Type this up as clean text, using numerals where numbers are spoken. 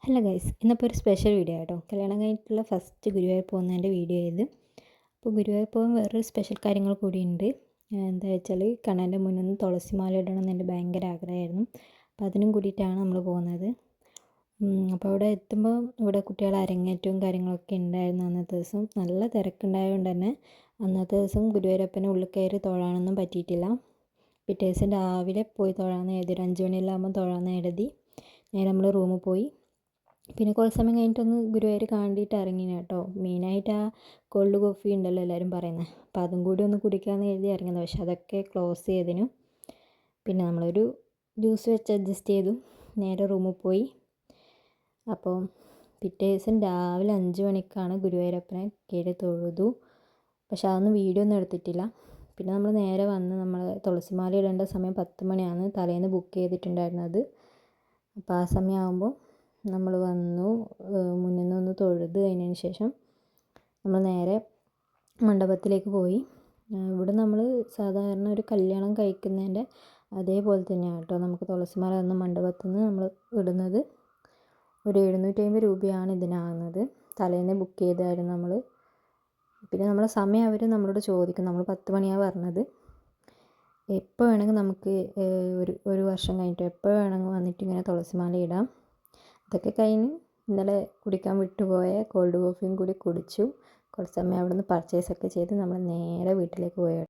Hello guys, ഇന്നിപ്പോൾ ഒരു special video കേട്ടോ. കല്യാണം കഴിഞ്ഞിട്ടുള്ള ഫസ്റ്റ് ഗുരുവായൂർ പോകുന്നതിൻ്റെ വീഡിയോ ഇത്. അപ്പോൾ ഗുരുവായൂർ പോകാൻ വേറൊരു സ്പെഷ്യൽ കാര്യങ്ങൾ കൂടിയുണ്ട്. എന്താ വെച്ചാൽ കണ്ണൻ്റെ മുന്നിൽ നിന്ന് തുളസി മാല ഇടണം എന്ന് എൻ്റെ ഭയങ്കര ആഗ്രഹമായിരുന്നു. അപ്പോൾ അതിനും കൂടിയിട്ടാണ് നമ്മൾ പോകുന്നത്. അപ്പോൾ അവിടെ എത്തുമ്പോൾ ഇവിടെ കുട്ടികൾ അരങ്ങേറ്റവും കാര്യങ്ങളൊക്കെ ഉണ്ടായിരുന്നു. അന്നത്തെ ദിവസം നല്ല തിരക്കുണ്ടായതുകൊണ്ട് തന്നെ അന്നത്തെ ദിവസം ഗുരുവായൂരപ്പനെ ഉള്ളിൽ കയറി തൊഴാനൊന്നും പറ്റിയിട്ടില്ല. പിറ്റേ ദിവസം രാവിലെ പോയി തൊഴാമെന്ന് എഴുതി, ഒരു 5 മണിയെല്ലാം ആകുമ്പോൾ തൊഴാമെന്ന് എഴുതി നേരെ നമ്മൾ റൂമിൽ പോയി. പിന്നെ കുറച്ച് സമയം കഴിഞ്ഞിട്ടൊന്ന് ഗുരുവായൂർ കണ്ടിട്ട് ഇറങ്ങിന് കേട്ടോ. മെയിനായിട്ട് ആ കോൾഡ് കോഫി ഉണ്ടല്ലോ എല്ലാവരും പറയുന്നത്, അപ്പോൾ അതും കൂടി ഒന്ന് കുടിക്കാമെന്ന് എഴുതി ഇറങ്ങുന്നത്. പക്ഷെ അതൊക്കെ ക്ലോസ് ചെയ്തിനു. പിന്നെ നമ്മളൊരു ജ്യൂസ് വെച്ച് അഡ്ജസ്റ്റ് ചെയ്തു, നേരെ റൂമിൽ പോയി. അപ്പോൾ പിറ്റേ ദിവസം രാവിലെ 5 മണിക്കാണ് ഗുരുവായൂരപ്പനെ കയറി തൊഴുതു. പക്ഷെ അതൊന്നും വീഡിയോ ഒന്നും എടുത്തിട്ടില്ല. പിന്നെ നമ്മൾ നേരെ വന്ന് നമ്മൾ തുളസിമാല ഇടേണ്ട സമയം 10 മണിയാണ് തലേന്ന് ബുക്ക് ചെയ്തിട്ടുണ്ടായിരുന്നത്. അപ്പോൾ ആ സമയമാകുമ്പോൾ നമ്മൾ വന്നു, മുന്നിൽ നിന്നൊന്ന് തൊഴുത് കഴിഞ്ഞതിന് ശേഷം നമ്മൾ നേരെ മണ്ഡപത്തിലേക്ക് പോയി. ഇവിടെ നമ്മൾ സാധാരണ ഒരു കല്യാണം കഴിക്കുന്നതിൻ്റെ അതേപോലെ തന്നെയാണ് കേട്ടോ. നമുക്ക് തുളസിമാല വന്ന മണ്ഡപത്തിൽ നിന്ന് നമ്മൾ ഇടുന്നത്. ഒരു 750 രൂപയാണ് ഇതിനാകുന്നത്. തലേന്ന് ബുക്ക് ചെയ്തായിരുന്നു നമ്മൾ. പിന്നെ നമ്മളെ സമയം അവർ നമ്മളോട് ചോദിക്കും. നമ്മൾ 10 മണിയാണ് പറഞ്ഞത്. എപ്പോൾ വേണമെങ്കിൽ നമുക്ക് ഒരു വർഷം കഴിഞ്ഞിട്ട് എപ്പോൾ വേണമെങ്കിൽ വന്നിട്ട് ഇങ്ങനെ തുളസിമാല ഇടാം. ഇതൊക്കെ കഴിഞ്ഞ് ഇന്നലെ കുടിക്കാൻ വിട്ടുപോയ കോൾഡ് കോഫിയും കൂടി കുടിച്ചു. കുറച്ച് സമയം അവിടെ നിന്ന് പർച്ചേസൊക്കെ ചെയ്ത് നമ്മൾ നേരെ വീട്ടിലേക്ക് പോയി.